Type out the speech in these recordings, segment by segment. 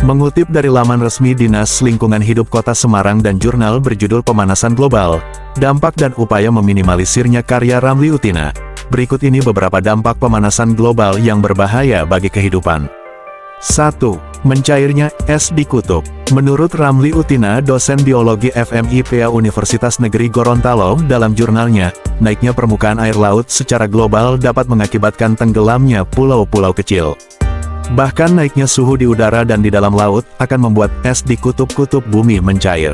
Mengutip dari laman resmi Dinas Lingkungan Hidup Kota Semarang dan jurnal berjudul Pemanasan Global, Dampak dan Upaya Meminimalisirnya karya Ramli Utina. Berikut ini beberapa dampak pemanasan global yang berbahaya bagi kehidupan. 1. Mencairnya es di kutub. Menurut Ramli Utina, dosen biologi FMIPA Universitas Negeri Gorontalo, dalam jurnalnya, naiknya permukaan air laut secara global dapat mengakibatkan tenggelamnya pulau-pulau kecil. Bahkan naiknya suhu di udara dan di dalam laut akan membuat es di kutub-kutub bumi mencair.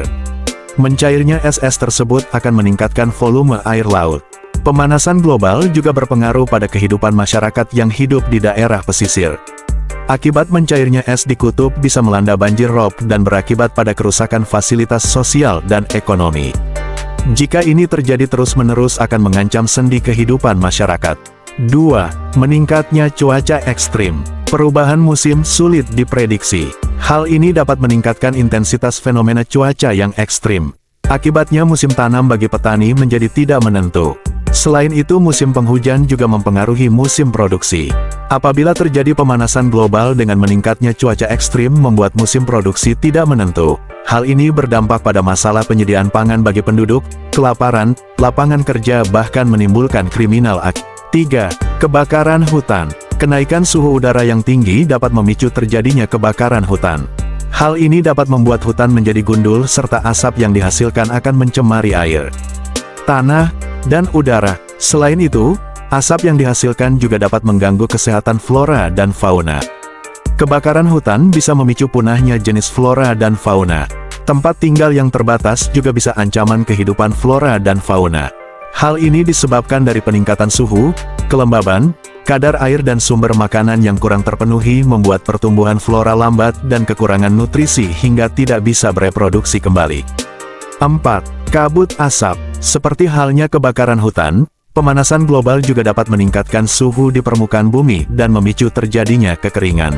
Mencairnya es-es tersebut akan meningkatkan volume air laut. Pemanasan global juga berpengaruh pada kehidupan masyarakat yang hidup di daerah pesisir. Akibat mencairnya es di kutub bisa melanda banjir rob dan berakibat pada kerusakan fasilitas sosial dan ekonomi. Jika ini terjadi terus-menerus akan mengancam sendi kehidupan masyarakat. 2. Meningkatnya cuaca ekstrim. Perubahan musim sulit diprediksi. Hal ini dapat meningkatkan intensitas fenomena cuaca yang ekstrim. Akibatnya musim tanam bagi petani menjadi tidak menentu. Selain itu, musim penghujan juga mempengaruhi musim produksi. Apabila terjadi pemanasan global dengan meningkatnya cuaca ekstrim membuat musim produksi tidak menentu. Hal ini berdampak pada masalah penyediaan pangan bagi penduduk, kelaparan, lapangan kerja, bahkan menimbulkan kriminal. 3. Kebakaran hutan. Kenaikan suhu udara yang tinggi dapat memicu terjadinya kebakaran hutan. Hal ini dapat membuat hutan menjadi gundul serta asap yang dihasilkan akan mencemari air, tanah, dan udara. Selain itu, asap yang dihasilkan juga dapat mengganggu kesehatan flora dan fauna. Kebakaran hutan bisa memicu punahnya jenis flora dan fauna. Tempat tinggal yang terbatas juga bisa ancaman kehidupan flora dan fauna. Hal ini disebabkan dari peningkatan suhu, kelembaban, kadar air dan sumber makanan yang kurang terpenuhi membuat pertumbuhan flora lambat dan kekurangan nutrisi hingga tidak bisa bereproduksi kembali. 4. Kabut asap. Seperti halnya kebakaran hutan, pemanasan global juga dapat meningkatkan suhu di permukaan bumi dan memicu terjadinya kekeringan.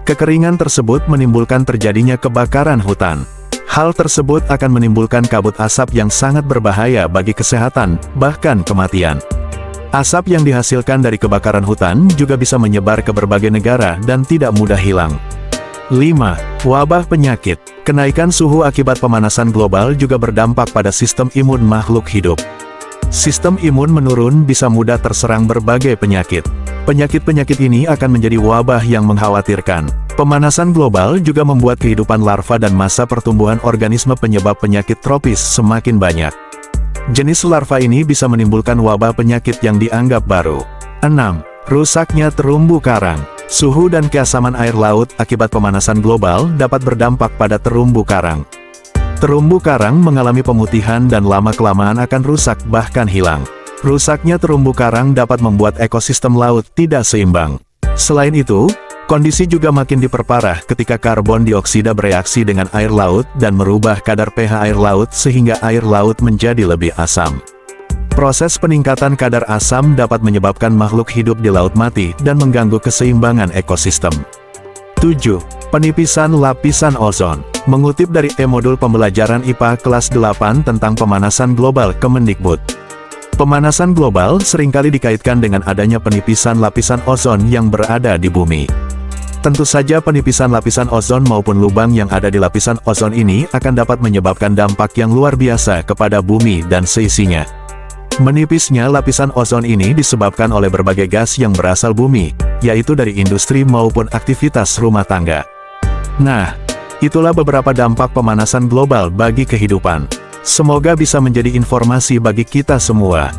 Kekeringan tersebut menimbulkan terjadinya kebakaran hutan. Hal tersebut akan menimbulkan kabut asap yang sangat berbahaya bagi kesehatan, bahkan kematian. Asap yang dihasilkan dari kebakaran hutan juga bisa menyebar ke berbagai negara dan tidak mudah hilang. 5. Wabah penyakit. Kenaikan suhu akibat pemanasan global juga berdampak pada sistem imun makhluk hidup. Sistem imun menurun bisa mudah terserang berbagai penyakit. Penyakit-penyakit ini akan menjadi wabah yang mengkhawatirkan. Pemanasan global juga membuat kehidupan larva dan masa pertumbuhan organisme penyebab penyakit tropis semakin banyak. Jenis larva ini bisa menimbulkan wabah penyakit yang dianggap baru. 6. Rusaknya terumbu karang. Suhu dan keasaman air laut akibat pemanasan global dapat berdampak pada terumbu karang. Terumbu karang mengalami pemutihan dan lama-kelamaan akan rusak bahkan hilang. Rusaknya terumbu karang dapat membuat ekosistem laut tidak seimbang. Selain itu, kondisi juga makin diperparah ketika karbon dioksida bereaksi dengan air laut dan merubah kadar pH air laut sehingga air laut menjadi lebih asam. Proses peningkatan kadar asam dapat menyebabkan makhluk hidup di laut mati dan mengganggu keseimbangan ekosistem. 7. Penipisan lapisan ozon. Mengutip dari e-modul pembelajaran IPA kelas 8 tentang pemanasan global Kemendikbud. Pemanasan global seringkali dikaitkan dengan adanya penipisan lapisan ozon yang berada di bumi. Tentu saja penipisan lapisan ozon maupun lubang yang ada di lapisan ozon ini akan dapat menyebabkan dampak yang luar biasa kepada bumi dan seisinya. Menipisnya lapisan ozon ini disebabkan oleh berbagai gas yang berasal bumi, yaitu dari industri maupun aktivitas rumah tangga. Nah, itulah beberapa dampak pemanasan global bagi kehidupan. Semoga bisa menjadi informasi bagi kita semua.